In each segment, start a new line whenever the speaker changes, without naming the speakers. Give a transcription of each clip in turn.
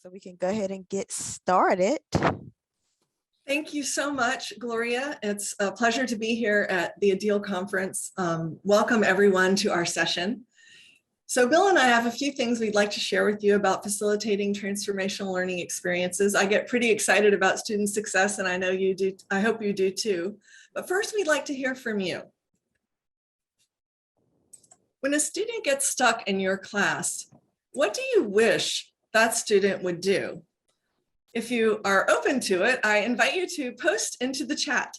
So we can go ahead and get started.
Thank you so much, Gloria. It's a pleasure to be here at the Ideal Conference. Welcome everyone to our session. So Bill and I have a few things we'd like to share with you about facilitating transformational learning experiences. I get pretty excited about student success, and I know you do. I hope you do too. But first, we'd like to hear from you. When a student gets stuck in your class, what do you wish that student would do? If you are open to it, I invite you to post into the chat.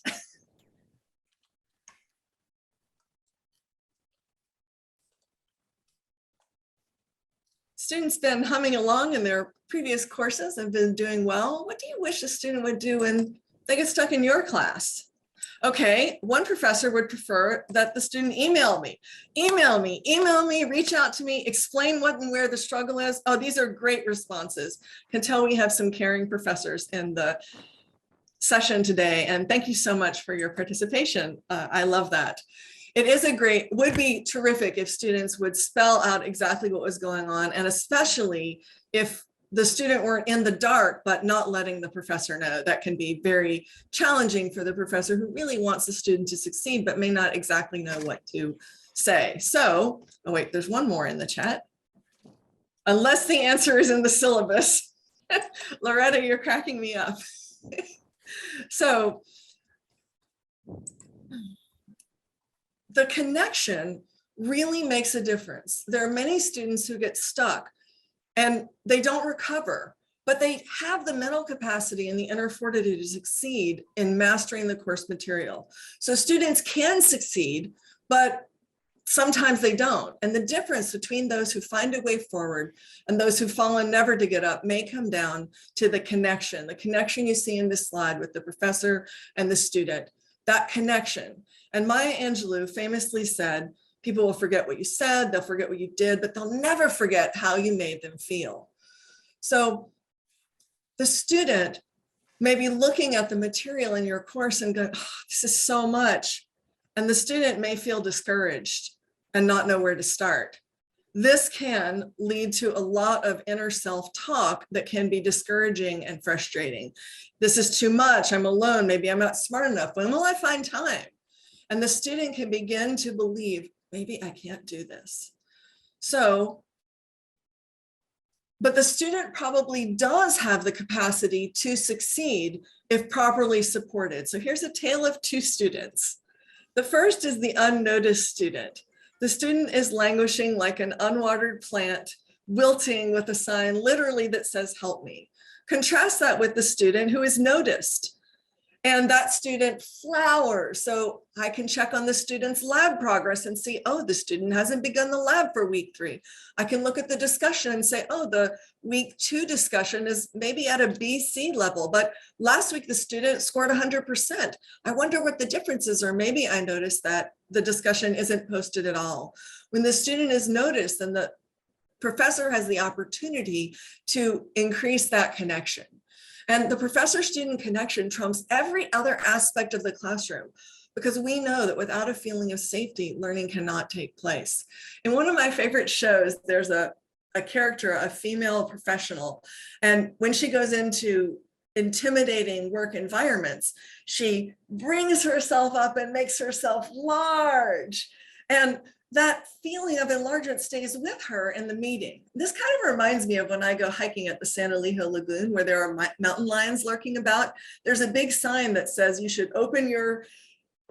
Students been humming along in their previous courses and been doing well. What do you wish a student would do when they get stuck in your class? Okay, one professor would prefer that the student email me, reach out to me, explain what and where the struggle is. Oh, these are great responses. Can tell we have some caring professors in the session today. And thank you so much for your participation. I love that. It is would be terrific if students would spell out exactly what was going on, and especially if the student weren't in the dark, but not letting the professor know. That can be very challenging for the professor who really wants the student to succeed, but may not exactly know what to say. So, oh wait, there's one more in the chat. Unless the answer is in the syllabus. Loretta, you're cracking me up. So, the connection really makes a difference. There are many students who get stuck and they don't recover, but they have the mental capacity and the inner fortitude to succeed in mastering the course material. So students can succeed, but sometimes they don't. And the difference between those who find a way forward and those who've fallen never to get up may come down to the connection you see in this slide with the professor and the student, that connection. And Maya Angelou famously said, people will forget what you said, they'll forget what you did, but they'll never forget how you made them feel. So the student may be looking at the material in your course and go, oh, this is so much. And the student may feel discouraged and not know where to start. This can lead to a lot of inner self-talk that can be discouraging and frustrating. This is too much, I'm alone, maybe I'm not smart enough, when will I find time? And the student can begin to believe, maybe I can't do this. So, but the student probably does have the capacity to succeed if properly supported. So here's a tale of two students. The first is the unnoticed student. The student is languishing like an unwatered plant, wilting with a sign literally that says, help me. Contrast that with the student who is noticed. And that student flowers. So I can check on the student's lab progress and see, oh, the student hasn't begun the lab for week 3. I can look at the discussion and say, oh, the week 2 discussion is maybe at a BC level, but last week the student scored 100%. I wonder what the difference is, or maybe I noticed that the discussion isn't posted at all. When the student is noticed, then the professor has the opportunity to increase that connection. And the professor-student connection trumps every other aspect of the classroom, because we know that without a feeling of safety, learning cannot take place. In one of my favorite shows, there's a character, a female professional, and when she goes into intimidating work environments, she brings herself up and makes herself large. And that feeling of enlargement stays with her in the meeting. This kind of reminds me of when I go hiking at the San Elijo Lagoon, where there are mountain lions lurking about. There's a big sign that says you should open your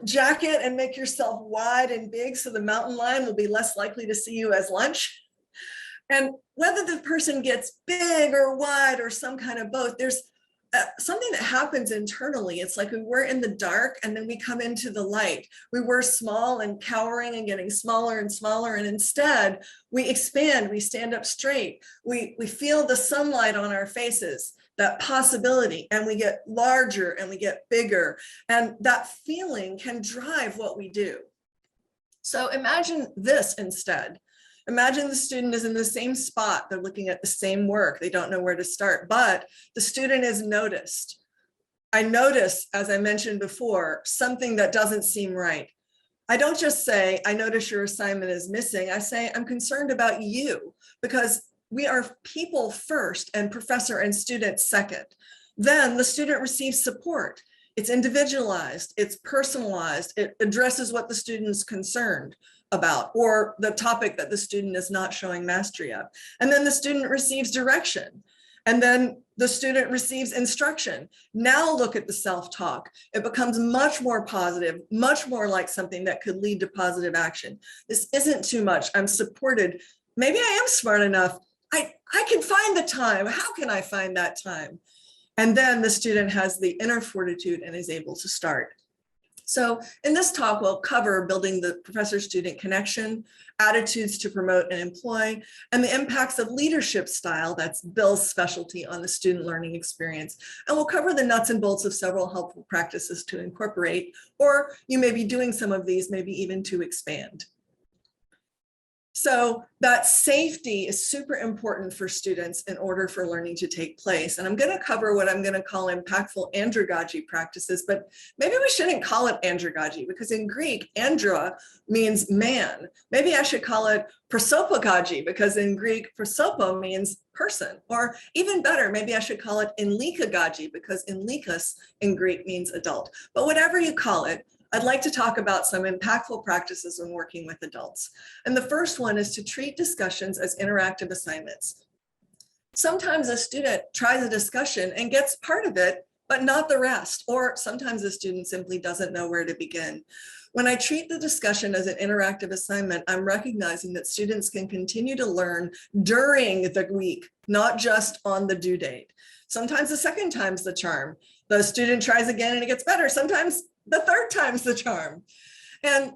jacket and make yourself wide and big so the mountain lion will be less likely to see you as lunch. And whether the person gets big or wide or some kind of both, there's something that happens internally. It's like we were in the dark and then we come into the light. We were small and cowering and getting smaller and smaller, and instead we expand, we stand up straight, we feel the sunlight on our faces, that possibility, and we get larger and we get bigger, and that feeling can drive what we do. So imagine this instead. Imagine the student is in the same spot, they're looking at the same work, they don't know where to start, but the student is noticed. I notice, as I mentioned before, something that doesn't seem right. I don't just say, I notice your assignment is missing. I say, I'm concerned about you, because we are people first and professor and student second. Then the student receives support. It's individualized, it's personalized, it addresses what the student is concerned about or the topic that the student is not showing mastery of. And then the student receives direction. And then the student receives instruction. Now look at the self-talk. It becomes much more positive, much more like something that could lead to positive action. This isn't too much. I'm supported. Maybe I am smart enough. I can find the time. How can I find that time? And then the student has the inner fortitude and is able to start. So in this talk, we'll cover building the professor-student connection, attitudes to promote and employ, and the impacts of leadership style, that's Bill's specialty, on the student learning experience. And we'll cover the nuts and bolts of several helpful practices to incorporate, or you may be doing some of these, maybe even to expand. So that safety is super important for students in order for learning to take place. And I'm going to cover what I'm going to call impactful andragogy practices, but maybe we shouldn't call it andragogy because in Greek, andra means man. Maybe I should call it prosopogogy because in Greek, prosopo means person. Or even better, maybe I should call it enlikagogy because enlikos in Greek means adult. But whatever you call it, I'd like to talk about some impactful practices when working with adults. And the first one is to treat discussions as interactive assignments. Sometimes a student tries a discussion and gets part of it, but not the rest. Or sometimes a student simply doesn't know where to begin. When I treat the discussion as an interactive assignment, I'm recognizing that students can continue to learn during the week, not just on the due date. Sometimes the second time's the charm. The student tries again and it gets better. Sometimes the third time's the charm. And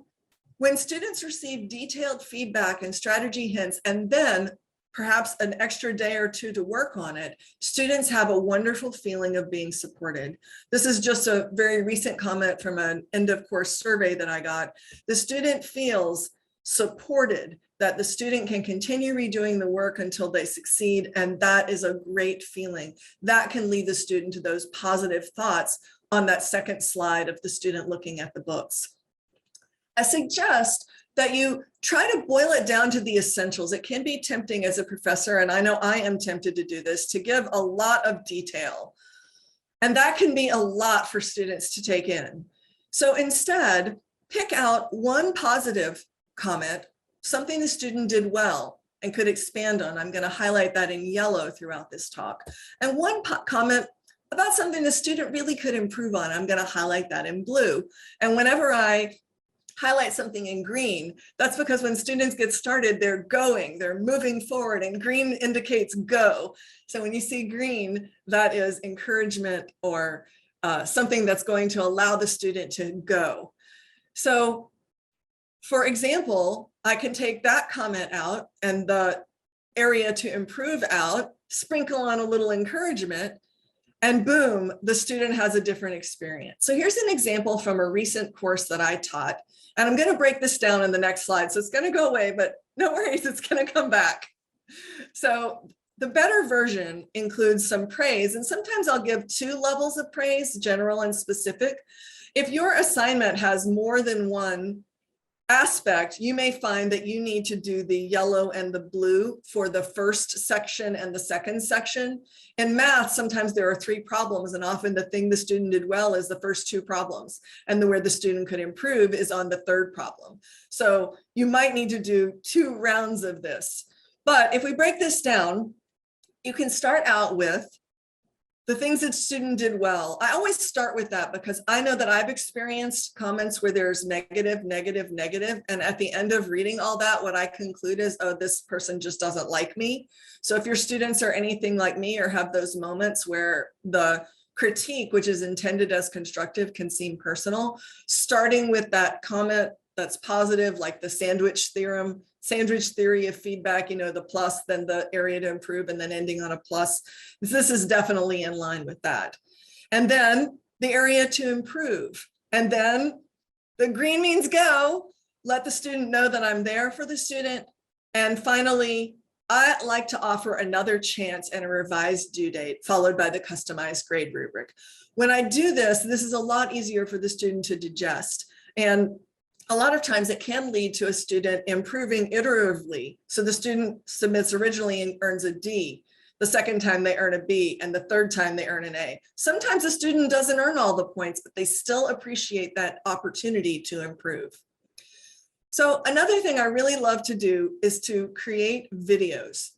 when students receive detailed feedback and strategy hints, and then perhaps an extra day or two to work on it, students have a wonderful feeling of being supported. This is just a very recent comment from an end of course survey that I got. The student feels supported, that the student can continue redoing the work until they succeed. And that is a great feeling. That can lead the student to those positive thoughts on that second slide of the student looking at the books. I suggest that you try to boil it down to the essentials. It can be tempting as a professor, and I know I am tempted to do this, to give a lot of detail. And that can be a lot for students to take in. So instead, pick out one positive comment, something the student did well and could expand on. I'm going to highlight that in yellow throughout this talk. And one comment about something the student really could improve on. I'm going to highlight that in blue. And whenever I highlight something in green, that's because when students get started, they're going, they're moving forward, and green indicates go. So when you see green, that is encouragement or something that's going to allow the student to go. So for example, I can take that comment out and the area to improve out, sprinkle on a little encouragement, and boom, the student has a different experience. So here's an example from a recent course that I taught. And I'm going to break this down in the next slide. So it's going to go away, but no worries, it's going to come back. So the better version includes some praise. And sometimes I'll give two levels of praise, general and specific. If your assignment has more than one aspect, you may find that you need to do the yellow and the blue for the first section and the second section. In math, sometimes there are 3 problems, and often the thing the student did well is the first 2 problems, and where the student could improve is on the 3rd problem. So you might need to do 2 rounds of this. But if we break this down, you can start out with the things that student did well. I always start with that because I know that I've experienced comments where there's negative, negative, negative. And at the end of reading all that, what I conclude is, oh, this person just doesn't like me. So if your students are anything like me or have those moments where the critique, which is intended as constructive, can seem personal, starting with that comment that's positive, like the sandwich theory of feedback, you know, the plus, then the area to improve, and then ending on a plus. This is definitely in line with that. And then the area to improve. And then the green means go. Let the student know that I'm there for the student. And finally, I like to offer another chance and a revised due date, followed by the customized grade rubric. When I do this, this is a lot easier for the student to digest. And a lot of times it can lead to a student improving iteratively. So the student submits originally and earns a D. The second time they earn a B, and the third time they earn an A. Sometimes a student doesn't earn all the points, but they still appreciate that opportunity to improve. So another thing I really love to do is to create videos.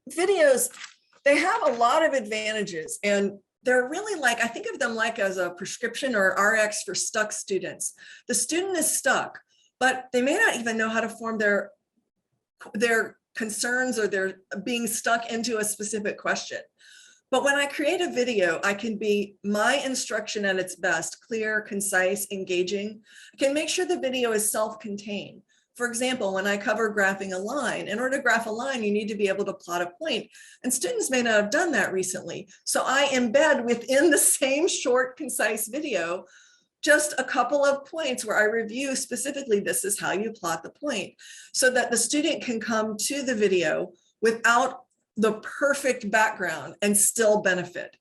Videos, they have a lot of advantages, and they're really like, I think of them like as a prescription or RX for stuck students. The student is stuck, but they may not even know how to form their concerns, or they're being stuck into a specific question. But when I create a video, I can be my instruction at its best: clear, concise, engaging. I can make sure the video is self-contained. For example, when I cover graphing a line, in order to graph a line, you need to be able to plot a point. And students may not have done that recently. So I embed within the same short, concise video just a couple of points where I review specifically, this is how you plot the point, so that the student can come to the video without the perfect background and still benefit.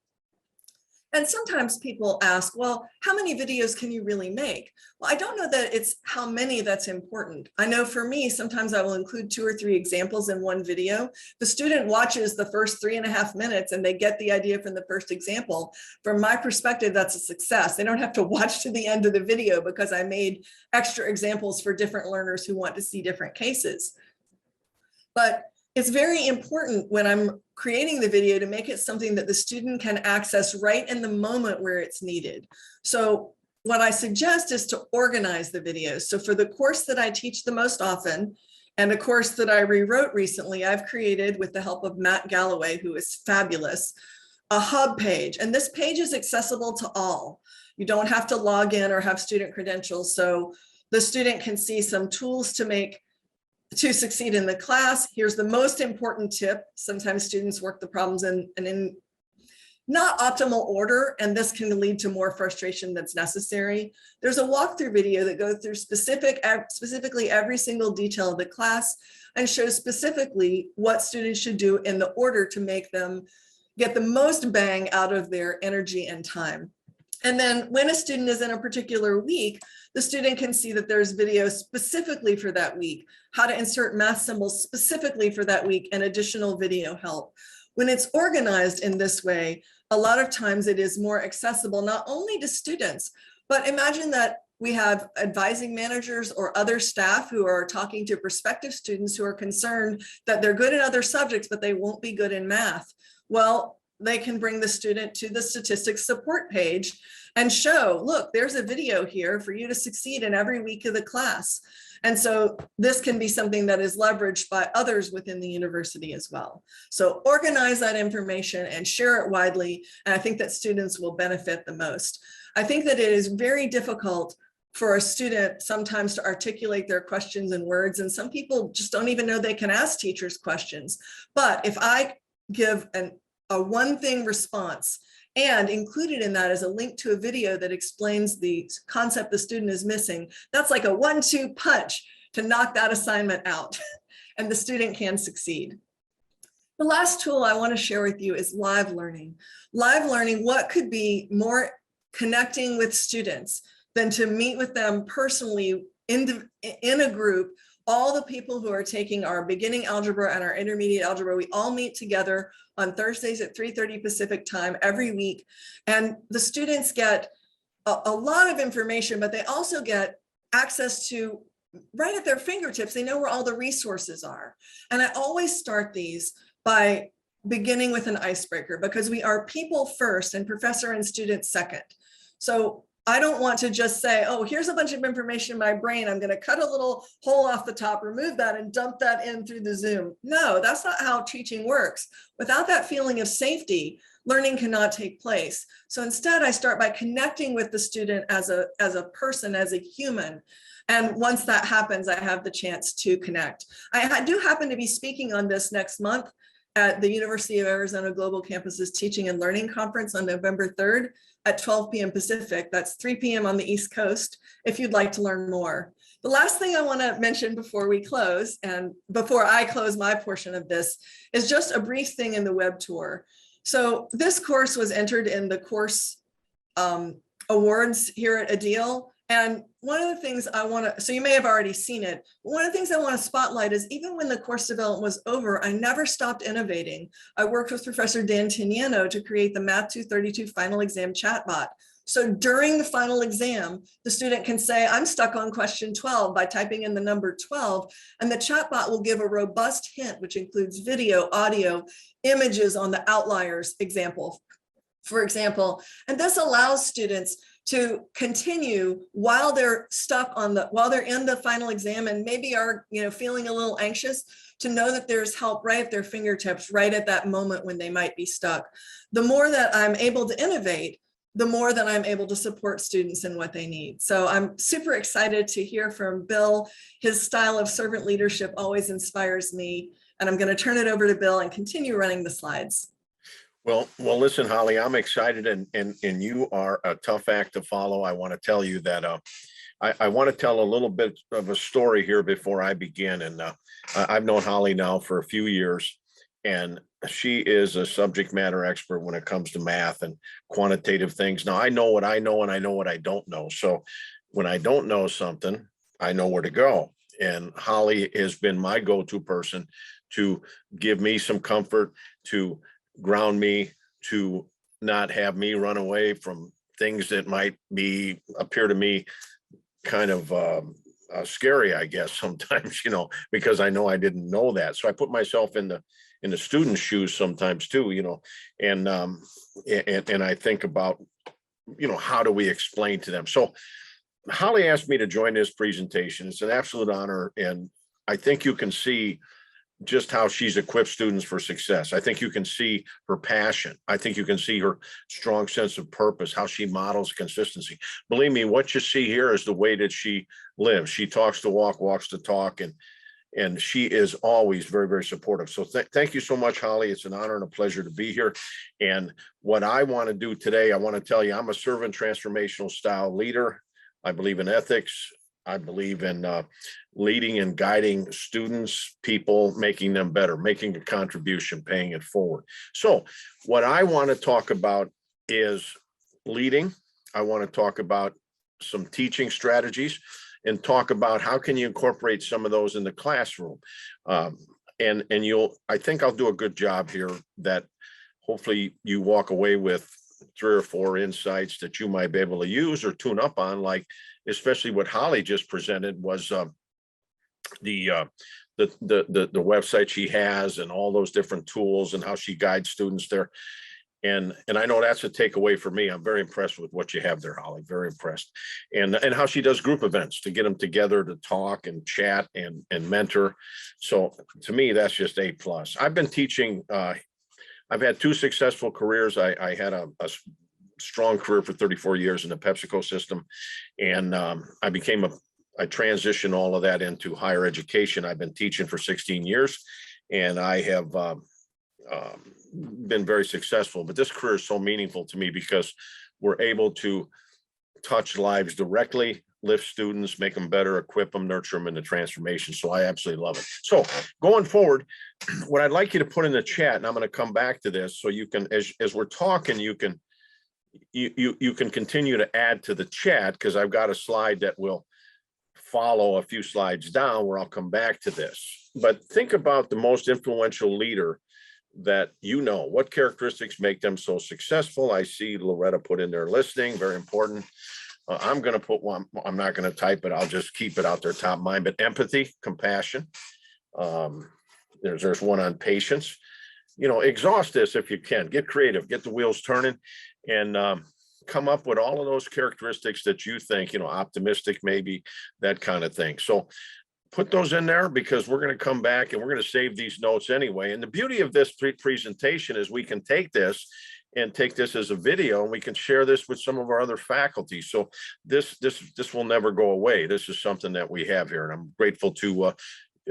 And sometimes people ask, well, how many videos can you really make? Well, I don't know that it's how many that's important. I know for me, sometimes I will include 2 or 3 examples in one video. The student watches the first 3.5 minutes and they get the idea from the first example. From my perspective, that's a success. They don't have to watch to the end of the video because I made extra examples for different learners who want to see different cases. But it's very important when I'm creating the video to make it something that the student can access right in the moment where it's needed. So what I suggest is to organize the videos. So for the course that I teach the most often, and a course that I rewrote recently, I've created, with the help of Matt Galloway, who is fabulous, a hub page. And this page is accessible to all. You don't have to log in or have student credentials. So the student can see some tools to succeed in the class. Here's the most important tip. Sometimes students work the problems in not optimal order, and this can lead to more frustration that's necessary. There's a walkthrough video that goes through specifically every single detail of the class and shows specifically what students should do in the order to make them get the most bang out of their energy and time. And then when a student is in a particular week, the student can see that there's videos specifically for that week, how to insert math symbols specifically for that week, and additional video help. When it's organized in this way, a lot of times it is more accessible, not only to students, but imagine that we have advising managers or other staff who are talking to prospective students who are concerned that they're good in other subjects, but they won't be good in math. Well, they can bring the student to the statistics support page and show, look, there's a video here for you to succeed in every week of the class. And so this can be something that is leveraged by others within the university as well. So organize that information and share it widely. And I think that students will benefit the most. I think that it is very difficult for a student sometimes to articulate their questions in words. And some people just don't even know they can ask teachers questions. But if I give a one thing response, and included in that is a link to a video that explains the concept the student is missing, that's like a 1-2 punch to knock that assignment out, and the student can succeed. The last tool I want to share with you is live learning. Live learning, what could be more connecting with students than to meet with them personally in a group? All the people who are taking our beginning algebra and our intermediate algebra, we all meet together on Thursdays at 3:30 Pacific time every week. And the students get a lot of information, but they also get access to, right at their fingertips, they know where all the resources are. And I always start these by beginning with an icebreaker, because we are people first and professor and student second. So I don't want to just say, oh, here's a bunch of information in my brain, I'm going to cut a little hole off the top, remove that, and dump that in through the Zoom. No, that's not how teaching works. Without that feeling of safety, learning cannot take place. So instead, I start by connecting with the student as a person, as a human. And once that happens, I have the chance to connect. I do happen to be speaking on this next month at the University of Arizona Global Campus's Teaching and Learning Conference on November 3rd at 12 p.m. Pacific. That's 3 p.m. on the East Coast, if you'd like to learn more. The last thing I want to mention before we close, and before I close my portion of this, is just a brief thing in the web tour. So this course was entered in the course awards here at Adeel, And one of the things I want to, so you may have already seen it, but one of the things I want to spotlight is even when the course development was over, I never stopped innovating. I worked with Professor Dan Tiniano to create the Math 232 final exam chatbot. So during the final exam, the student can say, I'm stuck on question 12 by typing in the number 12, and the chatbot will give a robust hint, which includes video, audio, images on the outliers example, for example. And this allows students to continue while they're stuck on while they're in the final exam and maybe are, feeling a little anxious, to know that there's help right at their fingertips, right at that moment when they might be stuck. The more that I'm able to innovate, the more that I'm able to support students in what they need. So I'm super excited to hear from Bill. His style of servant leadership always inspires me. And I'm going to turn it over to Bill and continue running the slides.
Well, listen, Holly, I'm excited, and you are a tough act to follow. I want to tell you that I want to tell a little bit of a story here before I begin. And I've known Holly now for a few years, and she is a subject matter expert when it comes to math and quantitative things. Now, I know what I know, and I know what I don't know. So when I don't know something, I know where to go. And Holly has been my go-to person to give me some comfort, to ground me, to not have me run away from things that might appear to me kind of scary, I guess, sometimes, because I know I didn't know that. So I put myself in the student's shoes sometimes too, and I think about, how do we explain to them? So Holly asked me to join this presentation. It's an absolute honor. And I think you can see just how she's equipped students for success. I think you can see her passion. I think you can see her strong sense of purpose, how she models consistency. Believe me, what you see here is the way that she lives. She talks the walk, walks the talk, and she is always very, very supportive. So thank you so much, Holly. It's an honor and a pleasure to be here. And what I want to do today, I want to tell you, I'm a servant transformational style leader. I believe in ethics. I believe in leading and guiding students, people, making them better, making a contribution, paying it forward. So what I want to talk about is leading. I want to talk about some teaching strategies and talk about how can you incorporate some of those in the classroom. And I think I'll do a good job here that hopefully you walk away with 3 or 4 insights that you might be able to use or tune up on, like especially what Holly just presented was the website she has and all those different tools and how she guides students there. And I know that's a takeaway for me. I'm very impressed with what you have there, Holly, very impressed. And how she does group events to get them together to talk and chat and mentor. So to me, that's just A+. I've been teaching, I've had 2 successful careers. I had a strong career for 34 years in the PepsiCo system. And I transitioned all of that into higher education. I've been teaching for 16 years and I have been very successful, but this career is so meaningful to me because we're able to touch lives directly, lift students, make them better, equip them, nurture them in the transformation. So I absolutely love it. So going forward, what I'd like you to put in the chat, and I'm going to come back to this so you can, as we're talking, you can continue to add to the chat, because I've got a slide that will follow a few slides down where I'll come back to this. But think about the most influential leader that what characteristics make them so successful. I see Loretta put in there listening, very important. I'm going to put one, I'm not going to type it, I'll just keep it out there top of mind, but empathy, compassion. There's one on patience. Exhaust this if you can, get creative, get the wheels turning, and come up with all of those characteristics that you think, optimistic, maybe that kind of thing. So put those in there, because we're going to come back and we're going to save these notes anyway. And the beauty of this presentation is we can take this as a video, and we can share this with some of our other faculty. So this will never go away. This is something that we have here, and I'm grateful to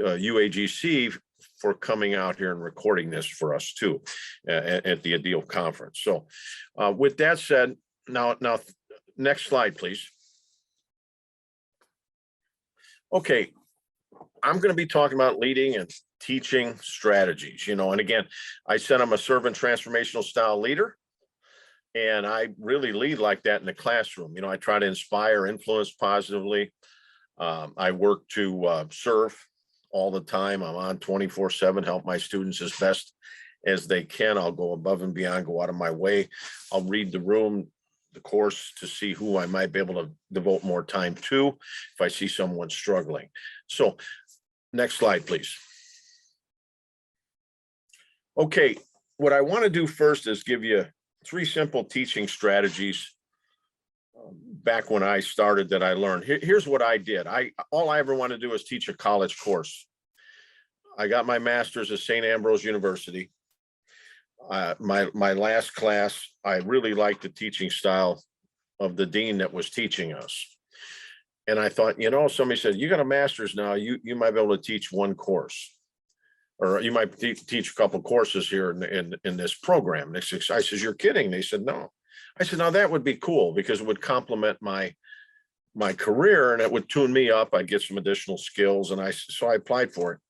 UAGC for coming out here and recording this for us too at the Ideal Conference. So with that said, now next slide, please. Okay, I'm going to be talking about leading and teaching strategies, and again, I said I'm a servant transformational style leader. And I really lead like that in the classroom. I try to inspire, influence positively. I work to serve all the time. I'm on 24/7, help my students as best as they can. I'll go above and beyond, go out of my way. I'll read the room, the course, to see who I might be able to devote more time to if I see someone struggling. So next slide, please. Okay, what I want to do first is give you 3 simple teaching strategies back when I started that I learned. Here's what I did. All I ever wanted to do is teach a college course. I got my master's at St. Ambrose University. My last class, I really liked the teaching style of the dean that was teaching us. And I thought, somebody said, you got a master's now, you might be able to teach one course, or you might teach a couple courses here in this program. I said, you're kidding. They said, no. I said, now that would be cool because it would complement my career and it would tune me up. I'd get some additional skills. And so I applied for it.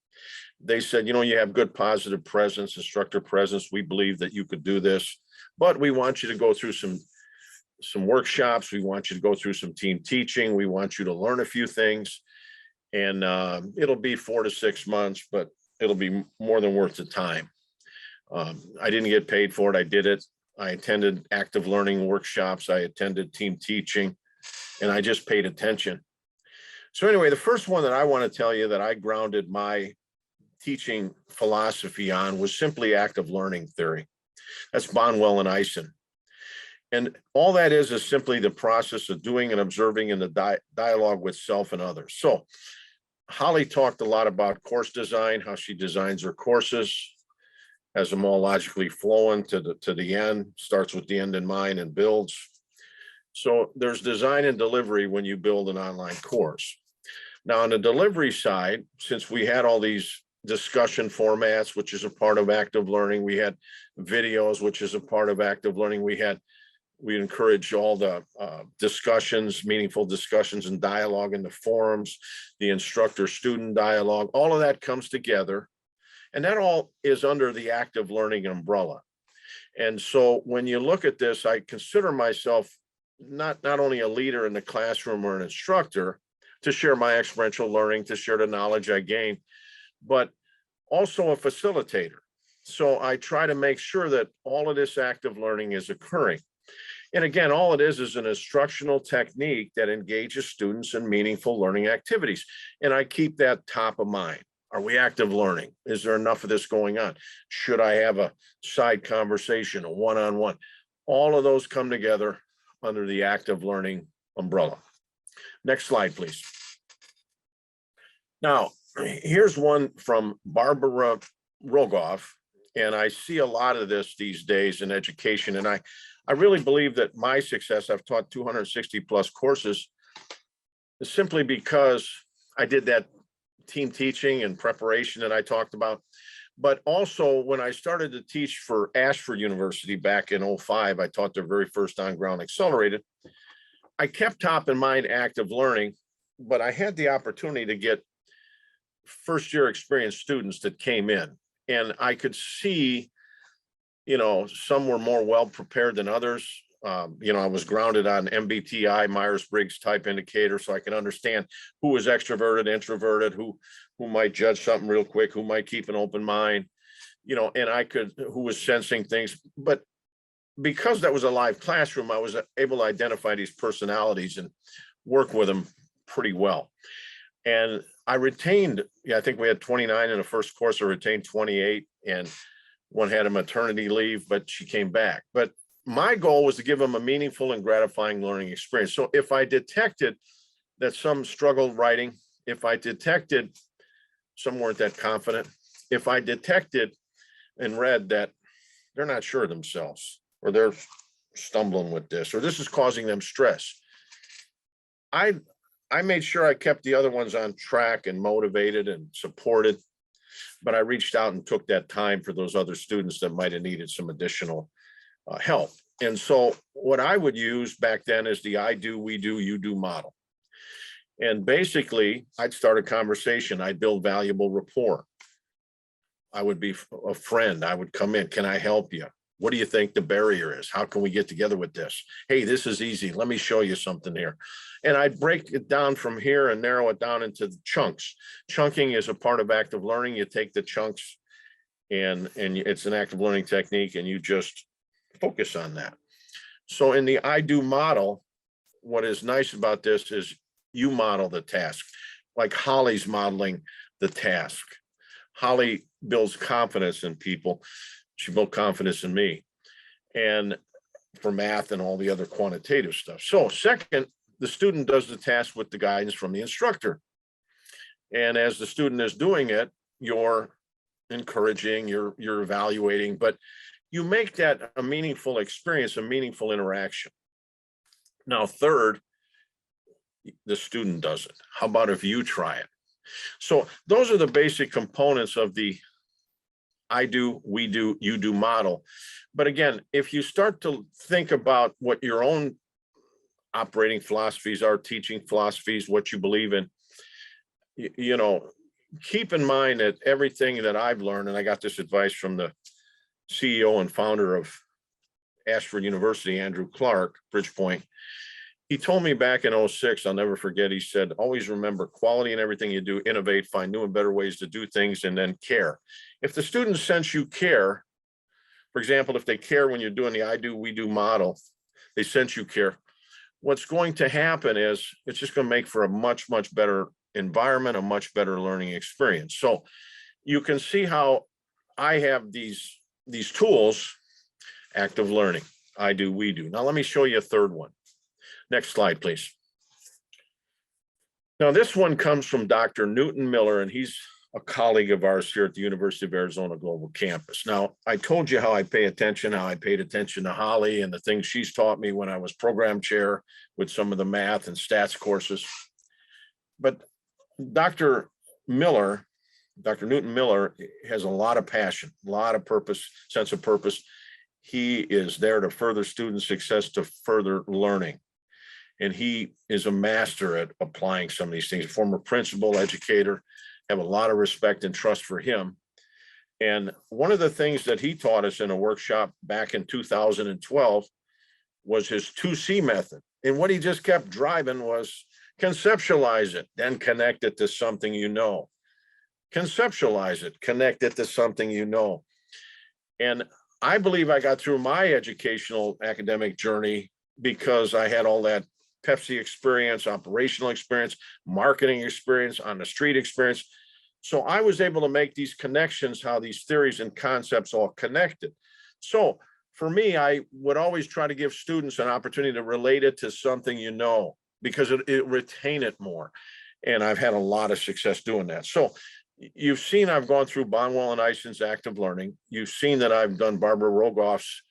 They said, you have good positive presence, instructor presence. We believe that you could do this, but we want you to go through some workshops. We want you to go through some team teaching. We want you to learn a few things, and it'll be 4 to 6 months, but it'll be more than worth the time. I didn't get paid for it. I did it. I attended active learning workshops. I attended team teaching, and I just paid attention. So anyway, the first one that I want to tell you that I grounded my teaching philosophy on was simply active learning theory. That's Bonwell and Eisen. And all that is simply the process of doing and observing in the dialogue with self and others. So Holly talked a lot about course design, how she designs her courses, has them all logically flowing to the end, starts with the end in mind and builds. So there's design and delivery when you build an online course. Now on the delivery side, since we had all these discussion formats, which is a part of active learning, we had videos, which is a part of active learning, we encourage all the discussions, meaningful discussions and dialogue in the forums, the instructor-student dialogue, all of that comes together. And that all is under the active learning umbrella. And so when you look at this, I consider myself not only a leader in the classroom or an instructor to share my experiential learning, to share the knowledge I gain, but also a facilitator. So I try to make sure that all of this active learning is occurring. And again, all it is an instructional technique that engages students in meaningful learning activities. And I keep that top of mind. Are we active learning? Is there enough of this going on? Should I have a side conversation, a one-on-one? All of those come together under the active learning umbrella. Next slide, please. Now, here's one from Barbara Rogoff, and I see a lot of this these days in education, and I really believe that my success, I've taught 260 plus courses, is simply because I did that team teaching and preparation that I talked about. But also when I started to teach for Ashford University back in 2005, I taught their very first on-ground accelerated. I kept top in mind active learning, but I had the opportunity to get first-year experienced students that came in, and I could see, some were more well-prepared than others. I was grounded on MBTI, Myers-Briggs type indicator, so I can understand who was extroverted, introverted, who might judge something real quick, who might keep an open mind, and who was sensing things. But because that was a live classroom, I was able to identify these personalities and work with them pretty well. And I retained, I think we had 29 in the first course. I retained 28, and one had a maternity leave, but she came back. But my goal was to give them a meaningful and gratifying learning experience. So if I detected that some struggled writing, if I detected some weren't that confident, if I detected and read that they're not sure of themselves, or they're stumbling with this, or this is causing them stress, I made sure I kept the other ones on track and motivated and supported, but I reached out and took that time for those other students that might have needed some additional help. And so what I would use back then is the I do, we do, you do model. And basically, I'd start a conversation. I'd build valuable rapport. I would be a friend. I would come in. Can I help you? What do you think the barrier is? How can we get together with this? Hey, this is easy. Let me show you something here. And I break it down from here and narrow it down into chunks. Chunking is a part of active learning. You take the chunks and it's an active learning technique, and you just focus on that. So in the I do model, what is nice about this is you model the task, like Holly's modeling the task. Holly builds confidence in people. She built confidence in me, and for math and all the other quantitative stuff. So second, the student does the task with the guidance from the instructor. And as the student is doing it, you're encouraging, you're evaluating, but you make that a meaningful experience, a meaningful interaction. Now, third, the student does it. How about if you try it? So those are the basic components of the I do, we do, you do model. But again, if you start to think about what your own operating philosophies are, teaching philosophies, what you believe in, you know, keep in mind that everything that I've learned, and I got this advice from the CEO and founder of Ashford University, Andrew Clark, Bridgepoint. He told me back in 06, I'll never forget, he said, always remember quality in everything you do, innovate, find new and better ways to do things, and then care. If the students sense you care, for example, if they care when you're doing the I do, we do model, they sense you care, what's going to happen is it's just going to make for a much, much better environment, a much better learning experience. So you can see how I have these tools, active learning, I do, we do. Now let me show you a third one. Next slide, please. Now this one comes from Dr. Newton Miller, and he's a colleague of ours here at the University of Arizona Global Campus. Now, I told you how I pay attention, how I paid attention to Holly and the things she's taught me when I was program chair with some of the math and stats courses. But Dr. Newton Miller has a lot of passion, a lot of purpose, sense of purpose. He is there to further student success, to further learning. And he is a master at applying some of these things. Former principal, educator, have a lot of respect and trust for him. And one of the things that he taught us in a workshop back in 2012 was his 2C method. And what he just kept driving was conceptualize it, then connect it to something you know. Conceptualize it, connect it to something you know. And I believe I got through my educational academic journey because I had all that Pepsi experience, operational experience, marketing experience, on the street experience. So I was able to make these connections, how these theories and concepts all connected. So for me, I would always try to give students an opportunity to relate it to something you know, because it retain it more. And I've had a lot of success doing that. So you've seen I've gone through Bonwell and Eisen's active learning. You've seen that I've done Barbara Rogoff's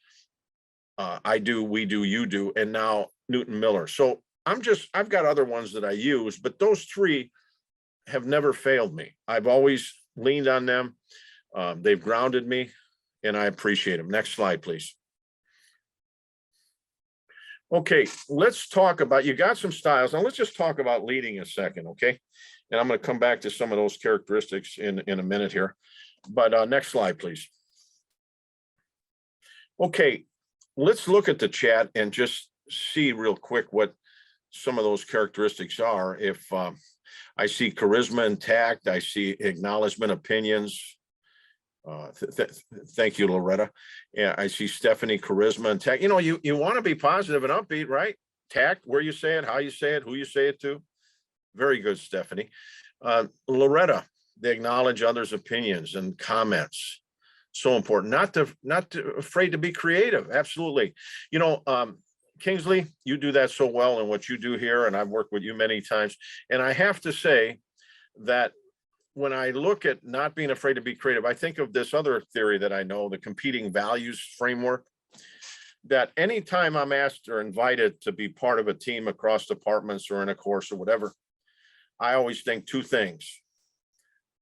I do, we do, you do, and now Newton Miller. So I've got other ones that I use, but those three have never failed me. I've always leaned on them. They've grounded me, and I appreciate them. Next slide, please. Okay, let's talk about, you got some styles. Now let's just talk about leading a second, okay? And I'm going to come back to some of those characteristics in a minute here. But next slide, please. Okay, let's look at the chat and just see real quick what some of those characteristics are. If I see charisma and tact, I see acknowledgement, opinions. Thank you, Loretta. Yeah, I see Stephanie, charisma and tact. You know, you want to be positive and upbeat, right? Tact, where you say it, how you say it, who you say it to. Very good, Stephanie. Loretta, they acknowledge others' opinions and comments. So important. Not afraid to be creative. Absolutely. You know, Kingsley, you do that so well in what you do here, and I've worked with you many times. And I have to say that when I look at not being afraid to be creative, I think of this other theory that I know, the competing values framework, that anytime I'm asked or invited to be part of a team across departments or in a course or whatever, I always think two things: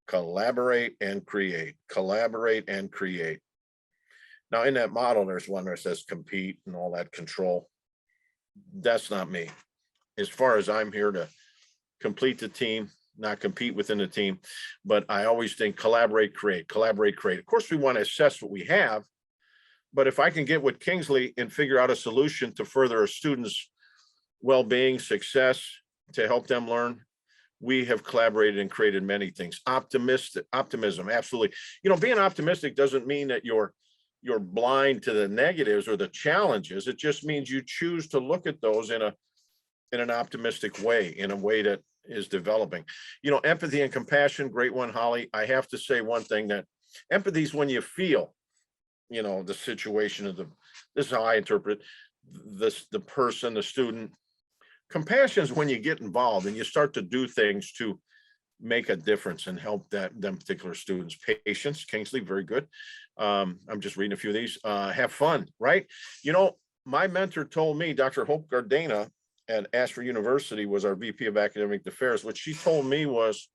collaborate and create, collaborate and create. Now in that model, there's one that says compete and all that control. That's not me. As far as I'm here to complete the team, not compete within the team, but I always think collaborate, create, collaborate, create. Of course, we want to assess what we have, But if I can get with Kingsley and figure out a solution to further a student's well-being, success, to help them learn, we have collaborated and created many things. Optimism, absolutely. Being optimistic doesn't mean that you're blind to the negatives or the challenges. It just means you choose to look at those in an optimistic way, in a way that is developing. Empathy and compassion, great one, Holly. I have to say one thing, that empathy is when you feel, the situation of this is how I interpret this, the person, the student. Compassion is when you get involved and you start to do things to make a difference and help them particular students. Patience, Kingsley, very good. I'm just reading a few of these. Have fun, right? My mentor told me, Dr. Hope Gardena at Ashford University was our VP of Academic Affairs. What she told me was,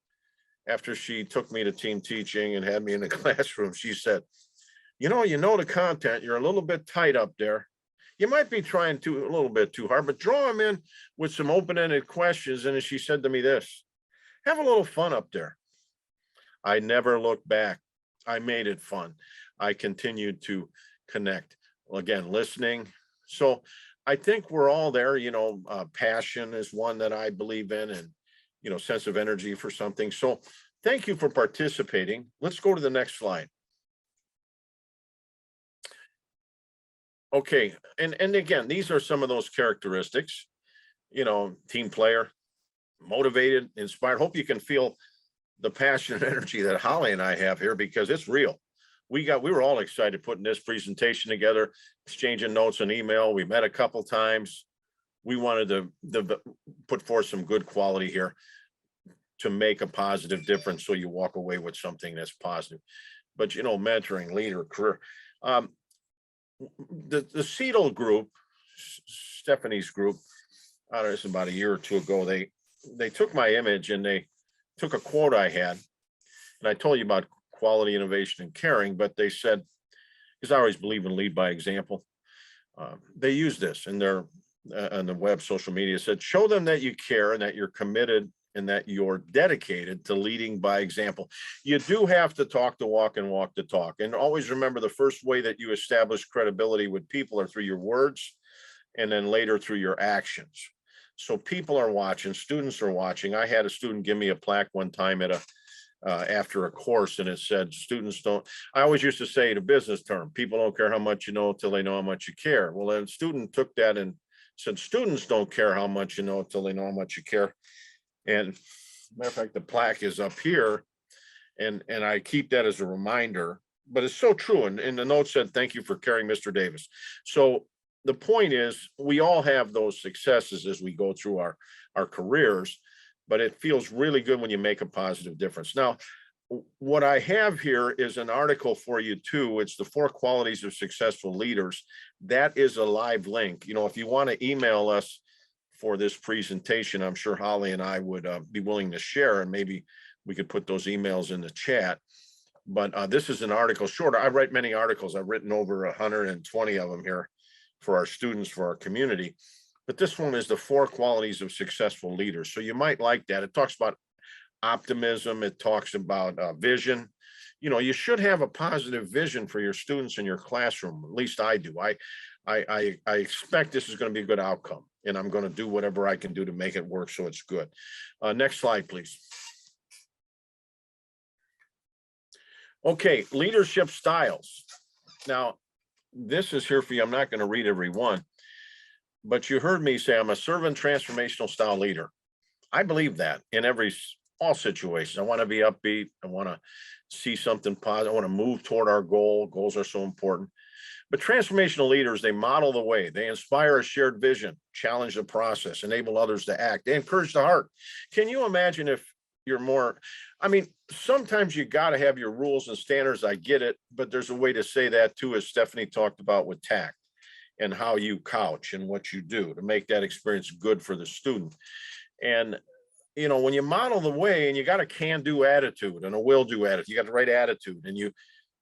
after she took me to team teaching and had me in the classroom, she said, you know the content, you're a little bit tight up there. You might be trying a little bit too hard, but draw them in with some open-ended questions. And she said to me this, have a little fun up there. I never looked back. I made it fun. I continued to connect. Again, listening. So I think we're all there. Passion is one that I believe in, and, sense of energy for something. So thank you for participating. Let's go to the next slide. Okay, and again, these are some of those characteristics, team player, motivated, inspired. Hope you can feel the passion and energy that Holly and I have here, because it's real. We were all excited putting this presentation together, exchanging notes and email. We met a couple times. We wanted to put forth some good quality here to make a positive difference, so you walk away with something that's positive. But mentoring, leader, career. The Seattle group, Stephanie's group, I don't know, it's about a year or two ago, they took my image and they took a quote I had, and I told you about quality, innovation, and caring, but they said, because I always believe in lead by example, they use this in their on the web, social media, said, show them that you care and that you're committed and that you're dedicated to leading by example. You do have to talk the walk and walk the talk. And always remember, the first way that you establish credibility with people are through your words, and then later through your actions. So people are watching, students are watching. I had a student give me a plaque one time at after a course, and it said, students don't, I always used to say the business term, people don't care how much you know till they know how much you care. Well, then a student took that and said, students don't care how much you know till they know how much you care. And matter of fact, the plaque is up here, and I keep that as a reminder, but it's so true. And the note said, thank you for caring, Mr. Davis. So the point is, we all have those successes as we go through our careers, but it feels really good when you make a positive difference. Now, what I have here is an article for you too. It's the 4 qualities of successful leaders. That is a live link. If you want to email us for this presentation, I'm sure Holly and I would be willing to share, and maybe we could put those emails in the chat. But this is an article, shorter. I write many articles. I've written over 120 of them here for our students, for our community. But this one is the 4 qualities of successful leaders. So you might like that. It talks about optimism. It talks about vision. You should have a positive vision for your students in your classroom. At least I do. I expect this is going to be a good outcome, and I'm going to do whatever I can do to make it work so it's good. Next slide, please. Okay, leadership styles. Now, this is here for you. I'm not going to read every one, but you heard me say I'm a servant transformational style leader. I believe that in all situations. I want to be upbeat. I want to see something positive. I want to move toward our goal. Goals are so important. But transformational leaders, they model the way. They inspire a shared vision, challenge the process, enable others to act. They encourage the heart. Can you imagine if you're more, sometimes you got to have your rules and standards. I get it, but there's a way to say that too, as Stephanie talked about with tact and how you couch and what you do to make that experience good for the student. And when you model the way, and you got a can-do attitude and a will-do attitude, you got the right attitude, and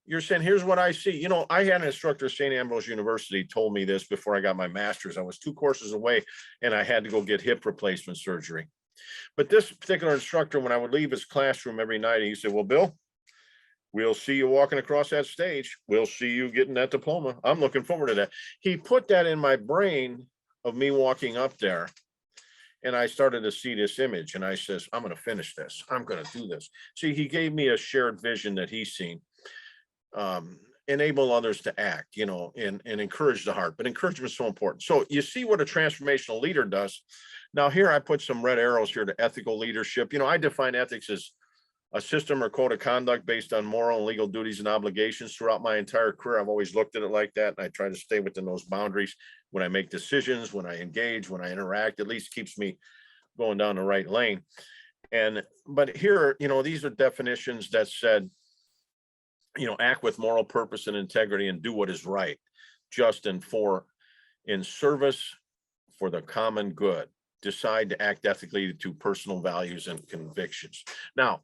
you're saying, here's what I see. I had an instructor at St. Ambrose University told me this before I got my master's. I was 2 courses away, and I had to go get hip replacement surgery. But this particular instructor, when I would leave his classroom every night, he said, well, Bill, We'll see you walking across that stage. We'll see you getting that diploma. I'm looking forward to that. He put that in my brain of me walking up there. And I started to see this image and I says, I'm going to finish this. I'm going to do this. See, he gave me a shared vision that he's seen. Enable others to act, and encourage the heart. But encouragement is so important. So you see what a transformational leader does. Now here I put some red arrows here to ethical leadership. I define ethics as a system or code of conduct based on moral and legal duties and obligations. Throughout my entire career, I've always looked at it like that. And I try to stay within those boundaries when I make decisions, when I engage, when I interact. At least keeps me going down the right lane. But here, these are definitions that said, act with moral purpose and integrity and do what is right, just and in service for the common good. Decide to act ethically to personal values and convictions. Now,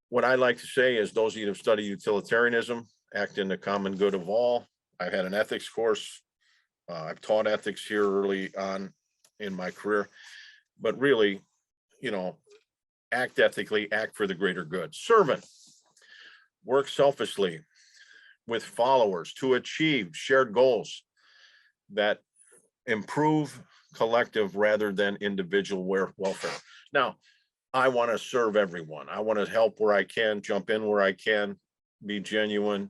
what I like to say is those of you that have studied utilitarianism, act in the common good of all. I've had an ethics course. I've taught ethics here early on in my career, but really, act ethically, act for the greater good. Servant, work selflessly with followers to achieve shared goals that improve collective rather than individual welfare. Now, I want to serve everyone. I want to help where I can, jump in where I can, be genuine.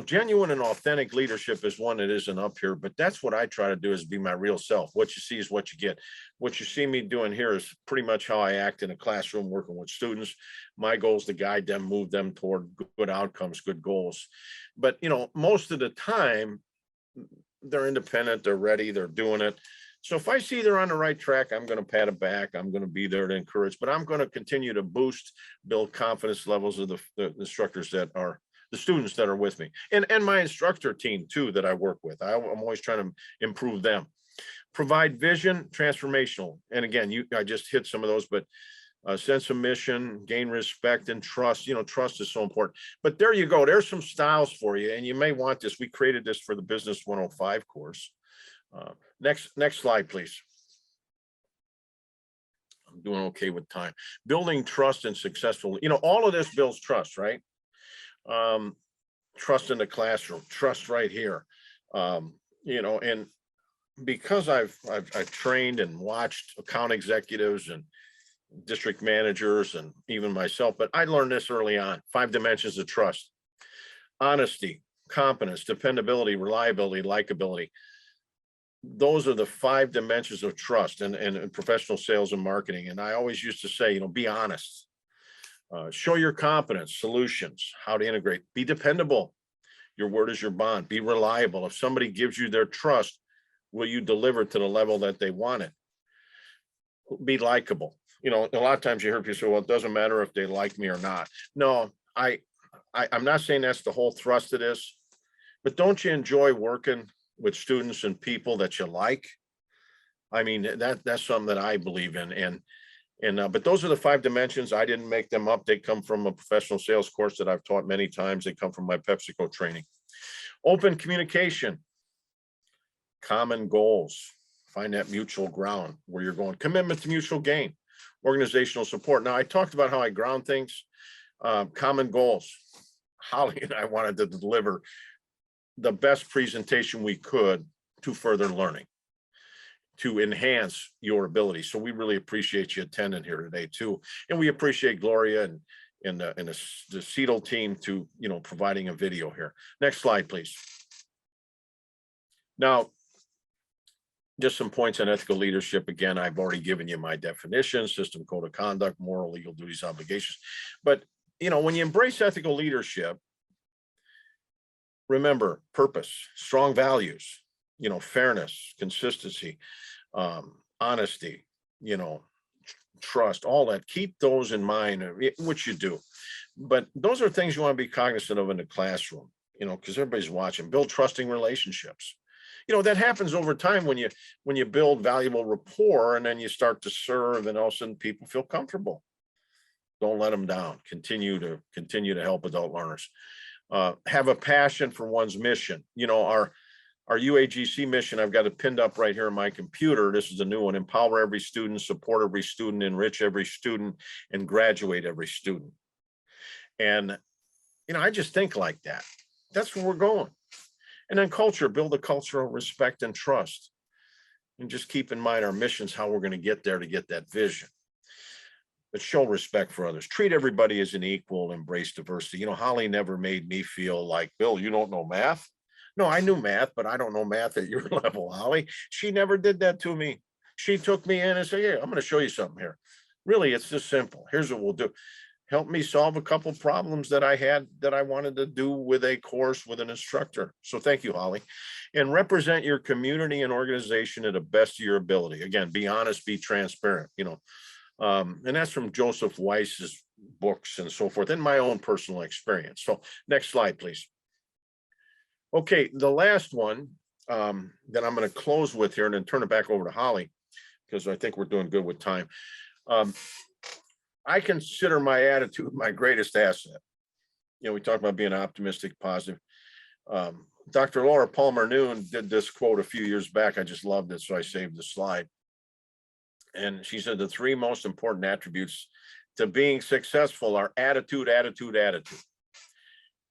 Genuine and authentic leadership is one that isn't up here, but that's what I try to do, is be my real self. What you see is what you get. What you see me doing here is pretty much how I act in a classroom working with students. My goal is to guide them, move them toward good outcomes, good goals. But, most of the time, they're independent, they're ready, they're doing it. So if I see they're on the right track, I'm going to pat it back. I'm going to be there to encourage, but I'm going to continue to build confidence levels of the instructors that are the students that are with me, and my instructor team too, that I work with. I'm always trying to improve them. Provide vision, transformational. And again, I just hit some of those, but a sense of mission, gain respect and trust. Trust is so important. But there you go. There's some styles for you, and you may want this. We created this for the Business 105 course. Next slide, please. I'm doing okay with time. Building trust and successful. All of this builds trust, right? Trust in the classroom, trust right here. And because I've trained and watched account executives and district managers and even myself, but I learned this early on: 5 dimensions of trust: honesty, competence, dependability, reliability, likability. Those are the 5 dimensions of trust in professional sales and marketing. And I always used to say, be honest. Show your competence, solutions, how to integrate. Be dependable. Your word is your bond. Be reliable. If somebody gives you their trust, will you deliver to the level that they want it? Be likable. A lot of times you hear people say, well, it doesn't matter if they like me or not. No, I'm not saying that's the whole thrust of this, but don't you enjoy working with students and people that you like? I mean, that's something that I believe in. But those are the 5 dimensions. I didn't make them up. They come from a professional sales course that I've taught many times. They come from my PepsiCo training. Open communication, common goals, find that mutual ground where you're going. Commitment to mutual gain, organizational support. Now, I talked about how I ground things. Common goals. Holly and I wanted to deliver the best presentation we could to further learning, to enhance your ability. So we really appreciate you attending here today too. And we appreciate Gloria and the CETL team to, providing a video here. Next slide, please. Now, just some points on ethical leadership. Again, I've already given you my definition: system, code of conduct, moral, legal duties, obligations. But, when you embrace ethical leadership, remember purpose, strong values, fairness, consistency, honesty, trust, all that. Keep those in mind, which you do. But those are things you want to be cognizant of in the classroom, because everybody's watching. Build trusting relationships. That happens over time when you build valuable rapport, and then you start to serve, and all of a sudden people feel comfortable. Don't let them down. Continue to help adult learners. Have a passion for one's mission. Our UAGC mission, I've got it pinned up right here on my computer. This is a new one: empower every student, support every student, enrich every student, and graduate every student. And I just think like that. That's where we're going. And then culture, build a culture of respect and trust. And just keep in mind our mission's how we're going to get there to get that vision. But show respect for others. Treat everybody as an equal, embrace diversity. Holly never made me feel like, Bill, you don't know math. No, I knew math, but I don't know math at your level, Holly. She never did that to me. She took me in and said, yeah, I'm going to show you something here. Really, it's just simple. Here's what we'll do. Help me solve a couple problems that I had that I wanted to do with a course with an instructor. So thank you, Holly. And represent your community and organization to the best of your ability. Again, be honest, be transparent, and that's from Joseph Weiss's books and so forth, and my own personal experience. So next slide, please. Okay, the last one that I'm going to close with here and then turn it back over to Holly, because I think we're doing good with time. I consider my attitude my greatest asset. We talk about being optimistic, positive. Dr. Laura Palmer Noon did this quote a few years back. I just loved it, so I saved the slide. And she said the three most important attributes to being successful are attitude, attitude, attitude.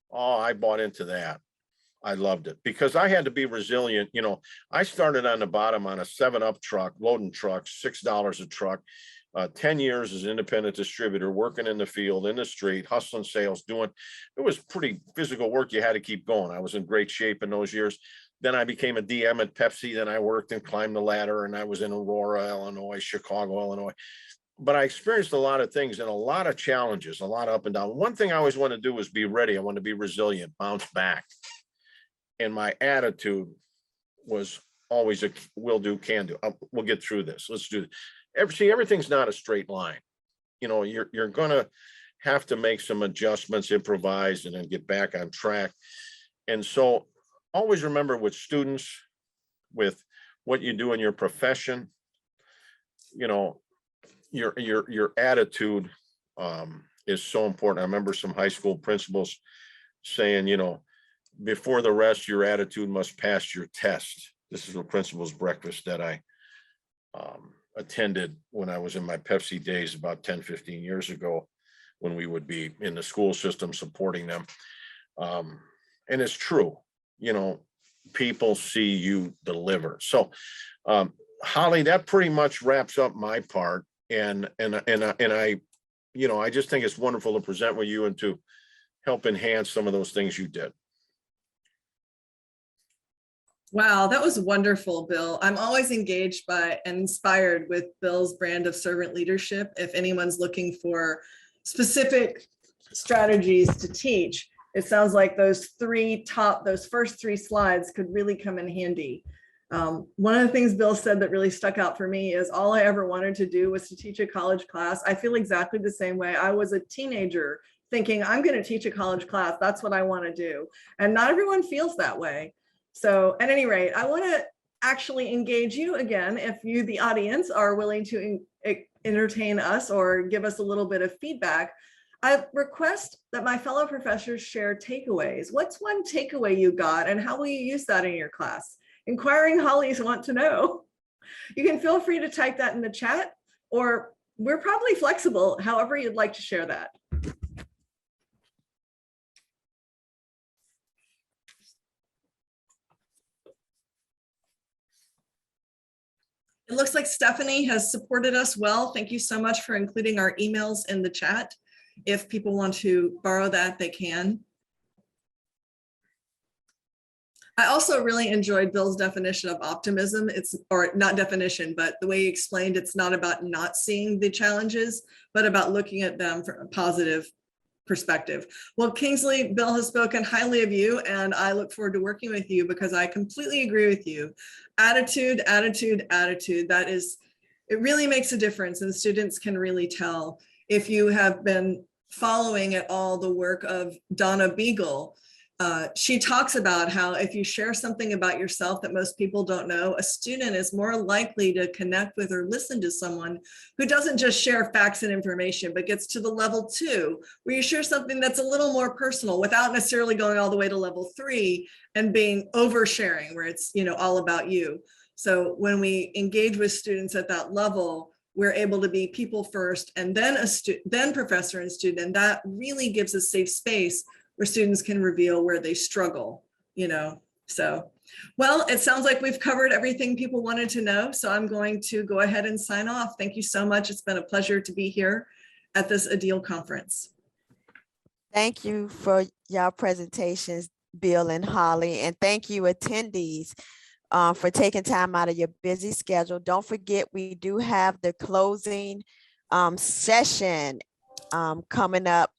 Oh, I bought into that. I loved it because I had to be resilient. I started on the bottom on a 7-Up truck, loading trucks, $6 a truck. 10 years as an independent distributor, working in the field, in the street, hustling sales, it was pretty physical work. You had to keep going. I was in great shape in those years. Then I became a DM at Pepsi. Then I worked and climbed the ladder, and I was in Aurora, Illinois, Chicago, Illinois. But I experienced a lot of things and a lot of challenges, a lot of up and down. One thing I always wanted to do was be ready. I wanted to be resilient, bounce back. And my attitude was always a will do, can do. We'll get through this. Let's do it. Everything's not a straight line. You're going to have to make some adjustments, improvise, and then get back on track. And so always remember with students, with what you do in your profession, your attitude is so important. I remember some high school principals saying, before the rest, your attitude must pass your test. This is a principal's breakfast that I attended when I was in my Pepsi days about 10, 15 years ago, when we would be in the school system supporting them. And it's true, people see you deliver. So Holly, that pretty much wraps up my part. And I just think it's wonderful to present with you and to help enhance some of those things you did.
Wow, that was wonderful, Bill. I'm always engaged by and inspired with Bill's brand of servant leadership. If anyone's looking for specific strategies to teach, it sounds like those first three slides could really come in handy. One of the things Bill said that really stuck out for me is all I ever wanted to do was to teach a college class. I feel exactly the same way. I was a teenager thinking I'm going to teach a college class. That's what I want to do. And not everyone feels that way. So at any rate, I want to actually engage you again. If you, the audience, are willing to entertain us or give us a little bit of feedback, I request that my fellow professors share takeaways. What's one takeaway you got and how will you use that in your class? Inquiring Hollies want to know. You can feel free to type that in the chat, or we're probably flexible, however you'd like to share that. It looks like Stephanie has supported us well. Thank you so much for including our emails in the chat. If people want to borrow that, they can. I also really enjoyed Bill's definition of optimism. Or not definition, but the way he explained it's not about not seeing the challenges, but about looking at them from a positive perspective. Well, Kingsley, Bill has spoken highly of you, and I look forward to working with you because I completely agree with you. Attitude, attitude, attitude. It really makes a difference, and students can really tell. If you have been following at all the work of Donna Beagle, she talks about how if you share something about yourself that most people don't know, a student is more likely to connect with or listen to someone who doesn't just share facts and information, but gets to the level 2, where you share something that's a little more personal without necessarily going all the way to level 3 and being oversharing, where it's all about you. So when we engage with students at that level, we're able to be people first and then then professor and student, and that really gives a safe space where students can reveal where they struggle, you know. So, well, it sounds like we've covered everything people wanted to know. So I'm going to go ahead and sign off. Thank you so much. It's been a pleasure to be here at this ADEAL conference.
Thank you for your presentations, Bill and Holly, and thank you attendees for taking time out of your busy schedule. Don't forget, we do have the closing session coming up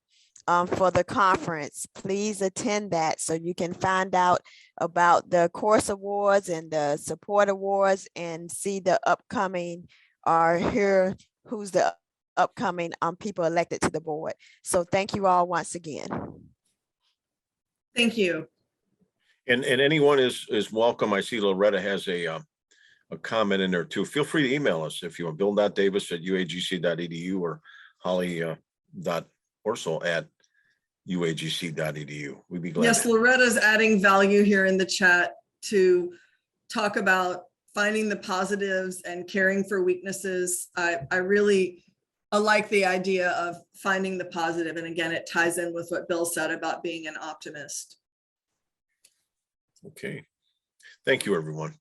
for the conference. Please attend that so you can find out about the course awards and the support awards and see the upcoming or hear who's the upcoming people elected to the board. So thank you all once again.
Thank you.
And anyone is welcome. I see Loretta has a comment in there too. Feel free to email us if you want. bill.davis@uagc.edu or holly.orso@uagc.edu. We'd be glad.
Yes, Loretta's adding value here in the chat to talk about finding the positives and caring for weaknesses. I like the idea of finding the positive. And again, it ties in with what Bill said about being an optimist.
Okay. Thank you, everyone.